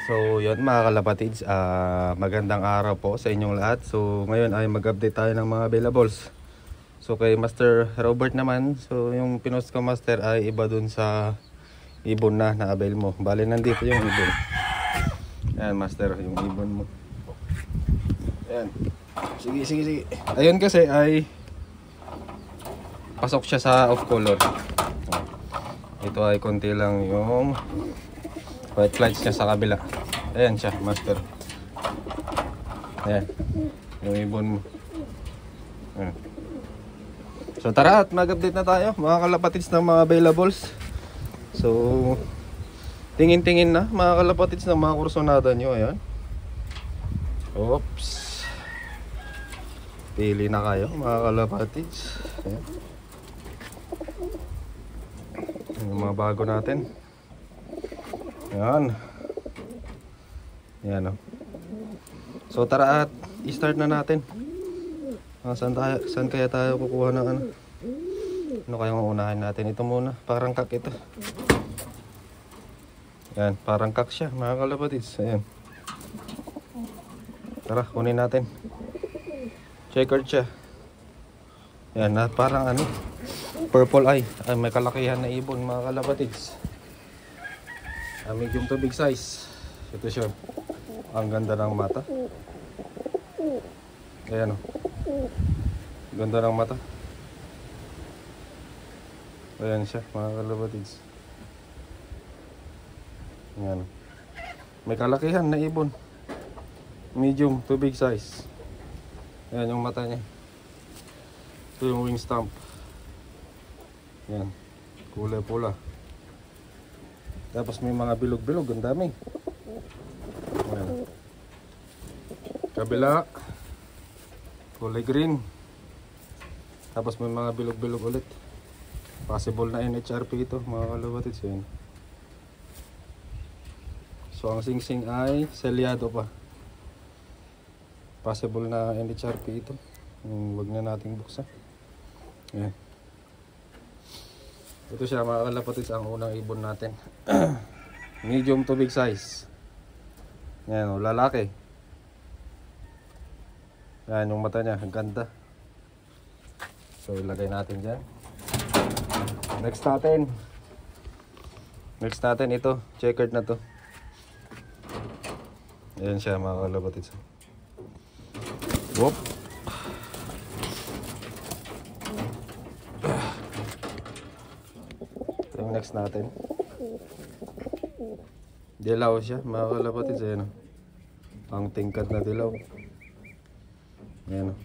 So yun mga kalapatids, magandang araw po sa inyong lahat. So ngayon ay mag-update tayo ng mga availables. So kay Master Robert naman, so yung pinost ko Master ay iba dun sa ibon na avail mo. Bali nandito yung ibon. Ayan Master, yung ibon mo. Ayan. Sige. Ayun kasi ay pasok siya sa off color. Ito ay konti lang yung white flights niya sa kabila. Ayan siya, Master. Ayan. Yung ibon mo. Ayan. So tara at mag-update na tayo mga kalapatids ng mga availables. So tingin-tingin na mga kalapatids ng mga kursonada nyo. Ayan. Oops. Pili na kayo mga kalapatids. Ayan. Yung mga bago natin. Ayan. Ayan o. So tara at i-start na natin. Saan kaya tayo kukuha ng ano? Ano kayang uunahin natin? Ito muna. Parang kak ito. Ayan. Parang kak siya mga kalapatids. Ayan. Tara kunin natin. Checkered siya. Ayan. Parang ano? Purple eye. Ay, may kalakihan na ibon mga kalapatids. Medium to big size. Ito siya. Ang ganda ng mata. Ayan o. Ganda ng mata. Ayan siya mga kalapatids. Ayan o. May kalakihan na ibon. Medium to big size. Ayan yung mata niya. Ito yung wing stump. Ayan. Kulay pula. Tapos may mga bilog-bilog, ang dami. Ayan. Kabila, kulay green. Tapos may mga bilog-bilog ulit. Possible na NHRP ito, mga kalapatids. Ayan. So ang sing-sing ay selyado pa. Possible na NHRP ito. Huwag na nating buksan. Ayan. Ito siya mga kalapatids, ang unang ibon natin. Medium to big size. Yan o, lalaki. Yan yung mata niya, ang ganda. So ilagay natin dyan. Next natin ito, checkered na to. Ayan siya mga kalapatids. Whoop. Next natin, dilaw siya mga kalapatids. Ayan o, ang tingkad na dilaw. Ayan o.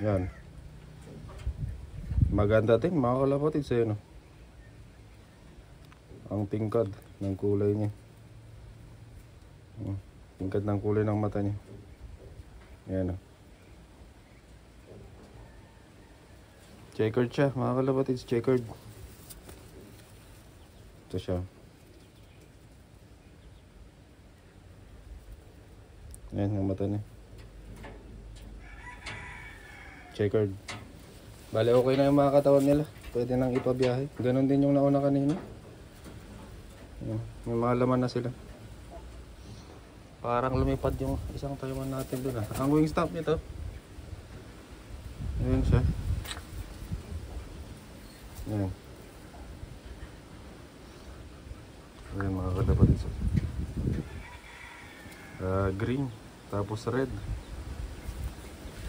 Yan, maganda din mga kalapatids. Ayan o, ang tingkad ng kulay niya. Tingkad ng kulay ng mata niya. Ayan o. Checkered siya mga kalapatids, checkered. Ito siya. Ayan yung mata niya. Checkered. Bale okay na yung mga katawan nila. Pwede nang ipabiyahe. Ganon din yung nauna kanina. Ayan. May mga laman na sila. Parang lumipad yung isang Taiwan natin doon. Ang wing stump nito. Ayan siya. Ayan. Ayan mga kalapatids. Green. Tapos red.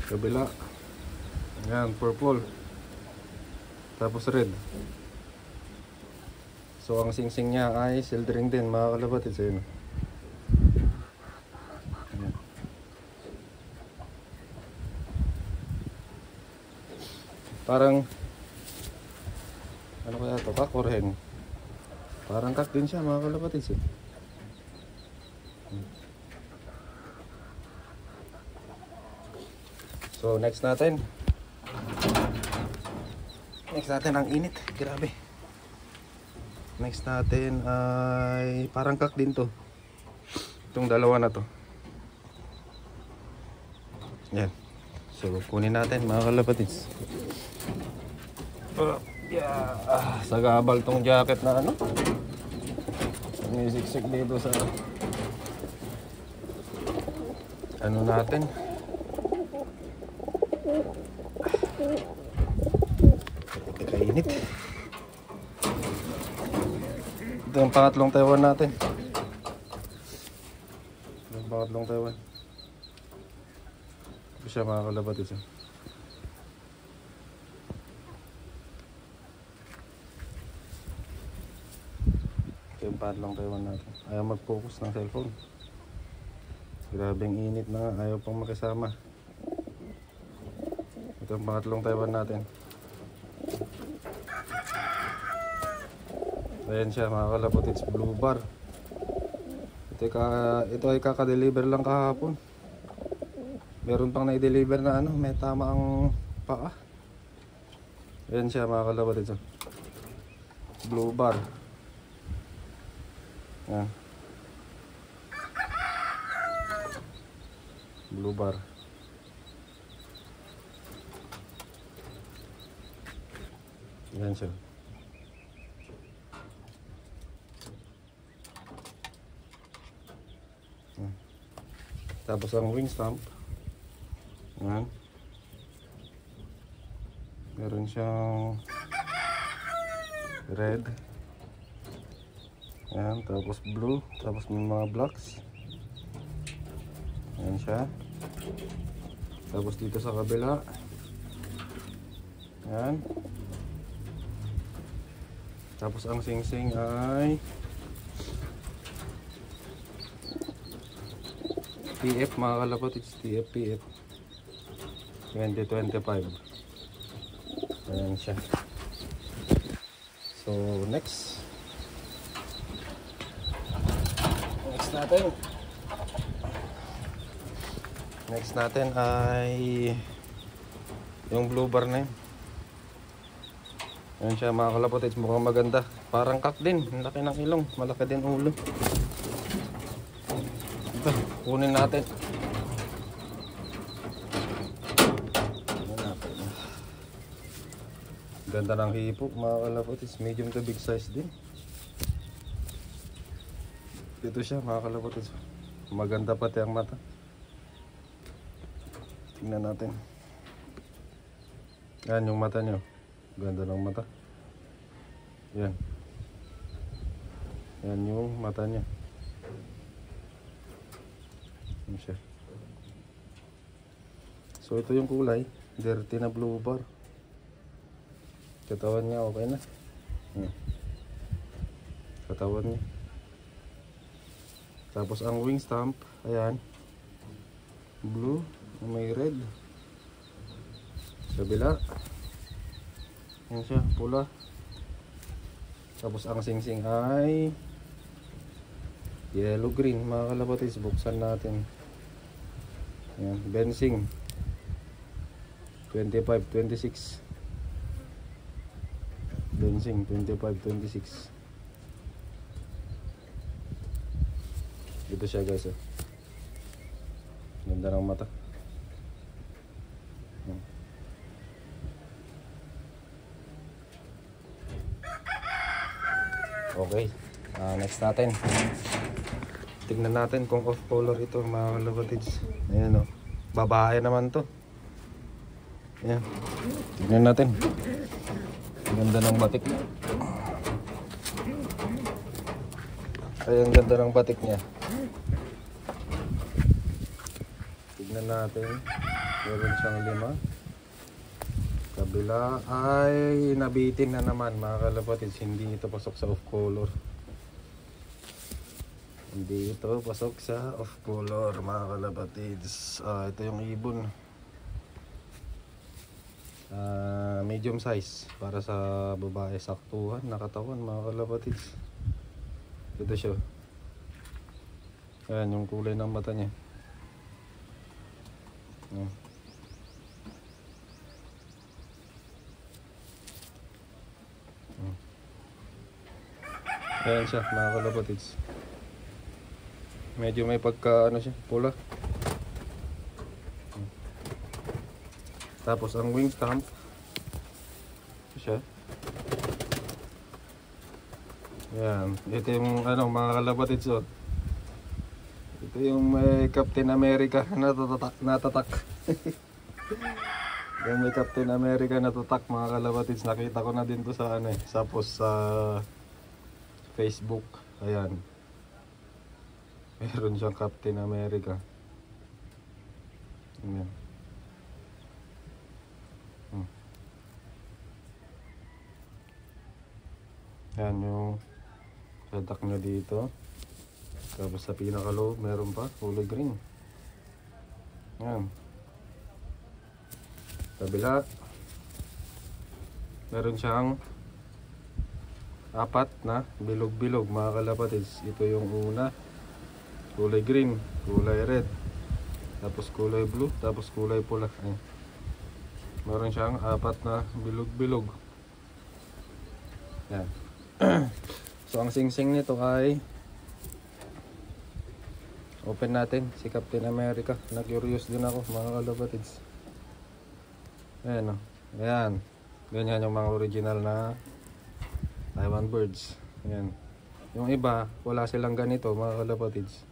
Kabila. Ayan, purple. Tapos red. So ang sing-sing niya ay sildring din mga kalapatids. Ayan. Ayan. Parang ano kaya ito? Kak or hen? Parang kak din siya mga kalapatids. So next natin ang init. Grabe. Next natin ay parang kak din to. Itong dalawa na to. Yan. So kunin natin mga kalapatids. Sagabal tong jacket na ano. Sinisiksik dito sa ano natin. Kainit. Ito yung pangatlong Taiwan natin. Yung pangatlong Taiwan. Ito siya mga kalabat ito. Ito yung pangatlong Taiwan natin. Ayaw mag-focus ng cellphone. Grabing init na nga. Ayaw pang makisama. Ito yung pangatlong Taiwan natin. Ayan siya mga kalapot, it's blue bar. Ito ay kaka-deliver lang kahapon. Meron pang na-deliver na ano, may tama ang paa. Ayan siya mga kalapot, ito blue bar. Ayan. Blue bar. Ayan siya. Tapos ang wing stamp. Ayan. Meron siyang red. Ayan. Tapos blue. Tapos may mga blocks. Ayan siya. Tapos dito sa kabila. Ayan. Tapos ang sing-sing ay TF mga kalapot, it's TF PF 2025. Ayan siya. So next natin ay yung blue bar na yun. Ayan siya mga kalapot, it's mukhang maganda. Parang kak din, laki ng ilong, malaki din ulo. Ito, kunin natin. Ganda ng hipo mga kalapot, it's medium to big size din. Ito siya mga kalapot, it's maganda pati ang mata. Tingnan natin. Yan yung mata nyo. Ganda ng mata. Yan. Yan yung mata niya. Yan siya. So ito yung kulay. Dirty na blue bar. Katawan niya okay na. Katawan niya. Tapos ang wing stamp. Ayan. Blue. May red. Sa kabila. Yan siya, pula. Tapos ang sing-sing ay yellow green mga kalabatis. Buksan natin. Yan, Bensing 25-26. Bensing 25-26. Ito siya guys. Ganda ng mata. Okay, next natin. Tignan natin kung off color ito mga kalapatids. Ayan o, babae naman to. Ayan, tignan natin. Ganda ng batik niya. Ayan, ganda ng batik niya. Tignan natin. Meron siyang 5. Kabila ay nabitin na naman mga kalapatids. Hindi ito pasok sa off color. Hindi ito pasok sa off color mga kalapatids. Ito yung ibon. Medium size para sa babae, saktuhan nakatawan mga kalapatids. Ito siya. Ayan yung kulay ng mata niya. Ayan siya mga kalapatids. Medyo may pagka ano siya, pula. Tapos ang wing stamp ito siya. Yan. Ito yung ano, mga kalapatids, oh. Ito yung may Captain America na natatak. Yung may Captain America na tatak, mga kalapatids. Nakita ko na din to sa ano, sa post sa Facebook. Ayan. Meron siyang Captain America. Ayan. Yan yung sadak nyo dito. Tapos sa pinakaloob meron pa kulay green. Yan. Kabila meron siyang apat na bilog-bilog, mga kalapatids. Ito yung una, kulay green, kulay red, tapos kulay blue, tapos kulay pula. Ayan. Meron siyang apat na bilog-bilog. Yan. So ang singsing nito ay open natin si Captain America. Na-curious din ako, mga kalapatids. Ayan o. Ayan. Ganyan yung mga original na Taiwan birds. Ayan. Yung iba, wala silang ganito, mga kalapatids.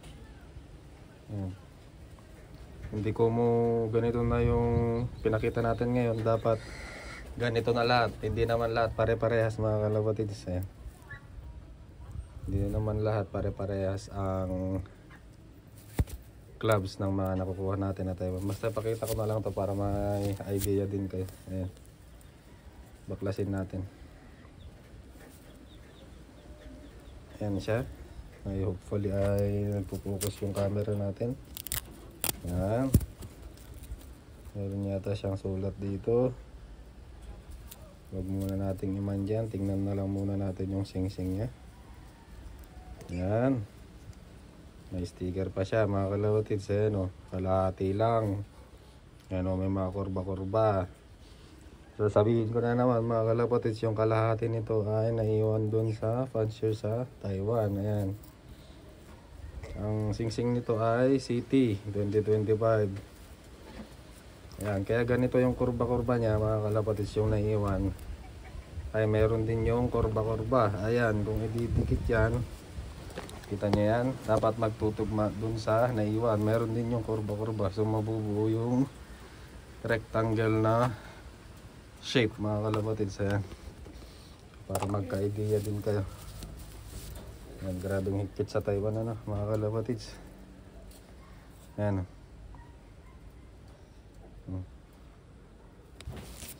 Ayan. Hindi ko mo ganito na yung pinakita natin ngayon. Dapat ganito na lahat. Hindi naman lahat pare-parehas, mga kalapatids. Ayan. Hindi naman lahat pare-parehas ang clubs ng mga nakukuha natin na Taiwan. Basta pakita ko na lang to para may idea din kayo. Ayan. Baklasin natin. Ayan siya. Ay, hopefully ay nagpo-focus yung camera natin. Ayan. Meron yata siyang sulat dito. Huwag muna nating iman dyan. Tingnan na lang muna natin yung sing-sing niya. Ayan. May sticker pa siya, mga kalapatids. Ayan o. Kalahati lang. Ayan o, may mga kurba-kurba. So sabihin ko na naman, mga kalapatids, yung kalahati nito ay naiwan dun sa fancier sa Taiwan. Ayan. Ang singsing nito ay City 2025. Ayan. Kaya ganito yung kurba-kurba niya, mga kalapatids, yung naiwan. Ay meron din yung kurba-kurba. Ayan. Kung ididikit yan, kita nyo yan, dapat magtutugma dun sa naiwan. Meron din yung kurba-kurba. So mabubuo yung rectangle na shape, mga kalapatids. Ayan. Para magka-idea din kayo. Ayan, grabing higpit sa Taiwan, ano, mga kalapatids. Ayan.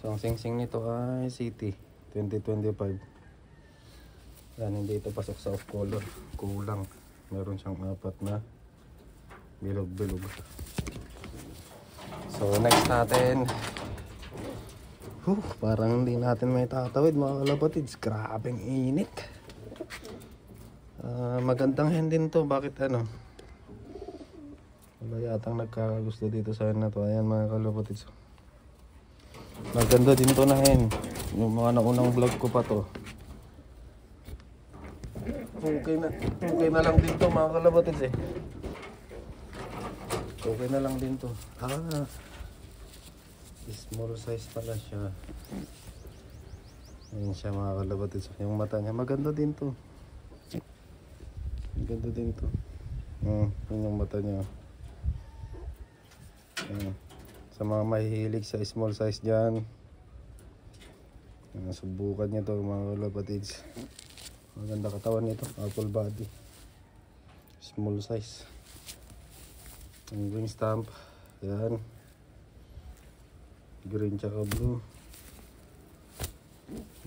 So ang singsing nito ay City 2025. Yan, hindi ito pasok sa off color. Kulang. Meron siyang apat na bilog-bilog. So next natin, parang hindi natin may tatawid, mga kalapatids. Grabeng init. Magandang hen din to. Bakit ano? Wala yatang nagkakagusto dito sa hen na to. Ayan, mga kalapatids. Maganda din to na hen. Yung mga naunang vlog ko pa to. Okay na lang din to, mga kalapatids eh. Okay na lang din to. Small size pala siya. Ayan siya, mga kalapatids. Yung mata niya, maganda din to. Maganda din to. Yun yung mata niya. Sa mga mahihilig sa small size dyan, subukan niya to, mga kalapatids. Maganda katawan nito, apple body, small size. Ang wing stamp, yan, green tsaka blue.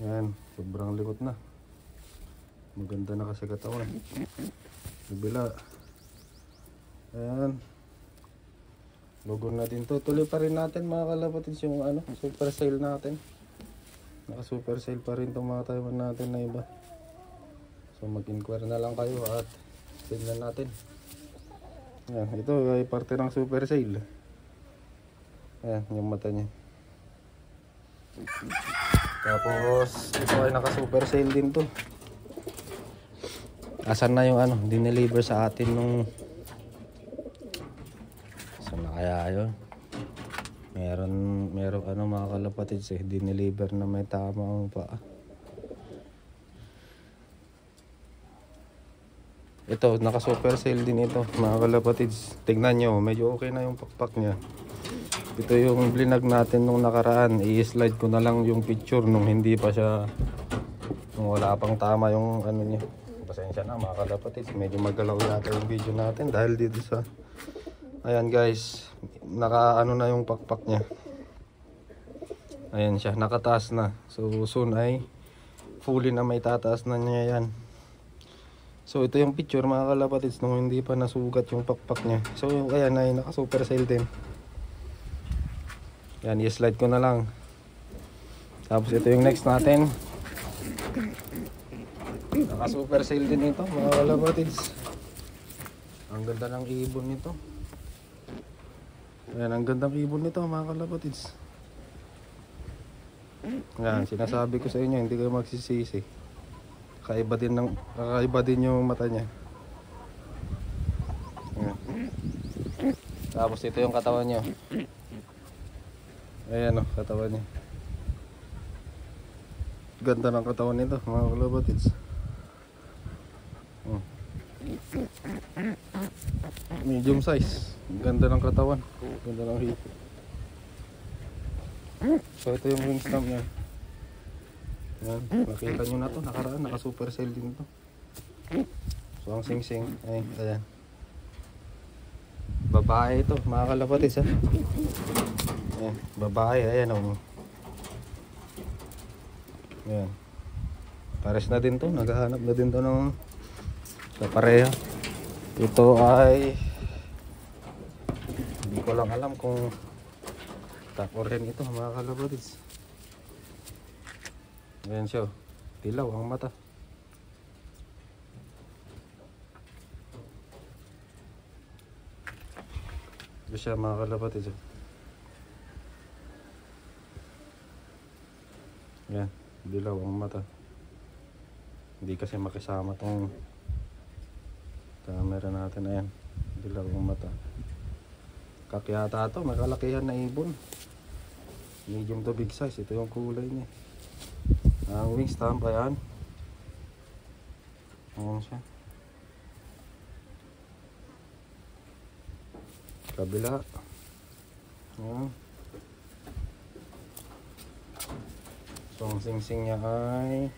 Yan, sobrang likot na. Maganda na kasi katawan. Kabila, yan, logo na din to. Tuloy pa rin natin, mga kalapatids, yung ano, super sale natin. Naka super sale pa rin itong mga Taiwan natin na iba. So mag-inquire na lang kayo at tignan natin. Ayan, ito ay parte ng super sale. Ayan, yung mata niya. Tapos ito ay naka super sale din to. Asan na yung ano, dineliver sa atin nung, saan na kaya yun? Meron ano, mga kalapatids eh, dineliver na may tamang paa. Ito, naka super sale din ito mga kalapatids. Tignan nyo, medyo okay na yung pakpak niya. Ito yung blinag natin nung nakaraan. I-slide ko na lang yung picture nung hindi pa siya, nung wala pang tama yung ano niya. Pasensya na mga kalapatids, medyo magalaw yata yung video natin dahil dito sa, ayan guys, naka ano na yung pakpak niya. Ayan siya, nakataas na. So soon ay fully na may tataas na niya yan. So ito yung picture mga kalapatids nung hindi pa nasugat yung pakpak niya. So ayan ay naka super sale din. Yan, i-slide ko na lang. Tapos ito yung next natin. Naka super sale din ito mga kalapatids. Ang ganda ng ibon nito. Ayan, ang ganda ng ibon nito mga kalapatids. Yan, sinasabi ko sa inyo, hindi kayo magsisisi. Kakaiba din yung mata niya. Ayan. Tapos ito yung katawan niya. Ayan o, katawan niya. Ganda ng katawan nito mga kalapatids. Medium size. Ganda ng katawan. Ganda ng hip. So ito yung wing stamp niya. Ayan, nakita nyo na to. Nakaraan, naka super sale din to. So ang sing-sing ay, ayan. Babae ito mga kalapatids ha. Ayan, babae, ayan o. Ayan. Pares na din to, naghahanap na din to ng kapareha. Ito ay hindi ko lang alam kung top or hen ito mga kalapatids. Ayan siya, dilaw ang mata. Ito siya mga kalapatids. Ayan, dilaw ang mata. Hindi kasi makisama tong camera natin. Ayan, dilaw ang mata. Kakyata ito, may kalakihan na ibon. Medium to big size. Ito yung kulay niya. Ang wing stamp, ayan. Ayan siya. Kabila. Ayan. So ang sing-sing niya ay,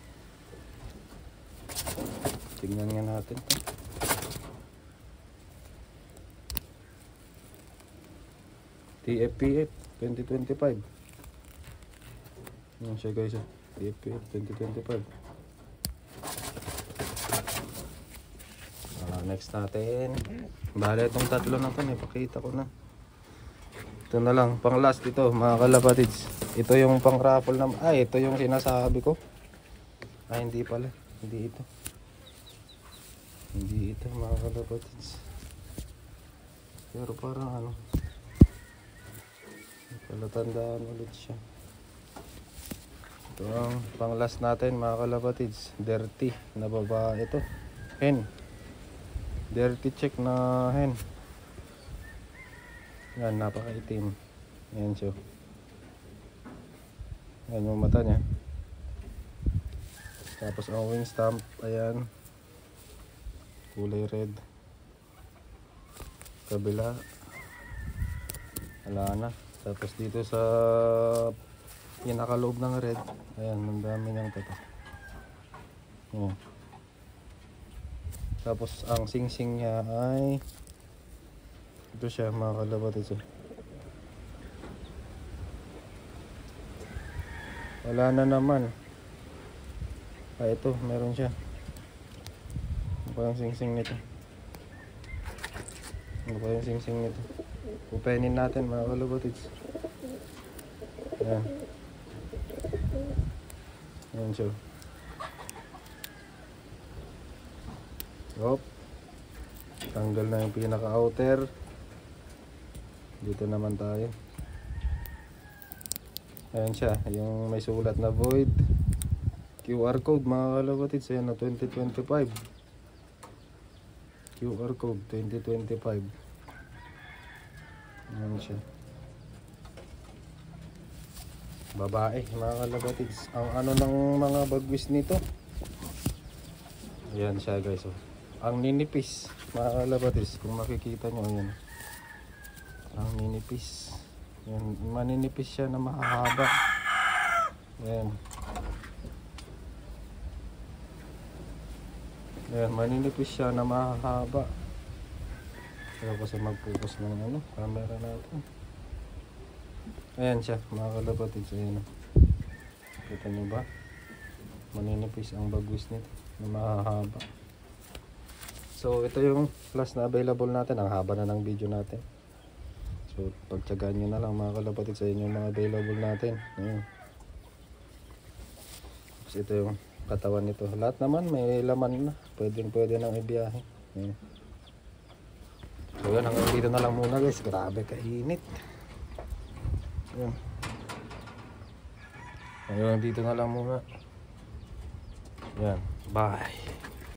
tingnan nga natin to. TFPF 2025. Ayan siya guys, TFPF 2025. Next natin, bale itong tatlo na to, ipakita ko na. Ito na lang, pang last ito mga kalapatids. Ito yung pang raffle na, ito yung sinasabi ko. Hindi pala, hindi ito. Hindi ito mga kalapatids. Pero parang ano, palatandaan ulit siya. Ito ang pang last natin mga kalapatids. Dirty na babae ito. Hen. Dirty check na hen. Yan, napakaitim. Yan siya. Yan yung mata niya. Tapos ang wing stamp, ayan. Kulay red. Kabila. Wala na. Tapos dito sa pinakaloob ng red, ayan, ang dami niyang tata. Ayan. Tapos ang sing-sing niya ay ito siya mga kalapatids. Wala na naman. Ito, meron siya. Ano pa yung sing-sing nito? Ano pa yung sing-sing nito? Pupenin natin mga kalapatids. Ayan. Ayan siya. Hop. Tanggal na yung pinaka-outer. Dito naman tayo. Ayan siya, yung may sulat na void. QR code mga kalapatids, ayan na 2025. QR code 2025. Ayan siya. Babae mga kalapatids. Ang ano ng mga bagwis nito. Ayan siya guys. Oh. Ang ninipis, mga kalabatis, kung makikita nyo, yan. Ang ninipis. Yan, maninipis siya na mahahaba. Yan. Yan, maninipis siya na mahahaba. Kaya kasi mag-focus ng camera natin. Ayan siya, mga kalabatis. Ayan. Kita nyo ba? Maninipis ang bagwis nito na mahahaba. So ito yung last na available natin. Ang haba na ng video natin. So pagtyagaan nyo na lang mga kalapatid sa inyo mga available natin. Ayan. So ito yung katawan nito. Lahat naman may laman na. Pwede nang ibiyahe. Ayan. So yan, hanggang dito na lang muna guys. Grabe kainit. Ayan. Hanggang dito na lang muna. Ayan. Bye.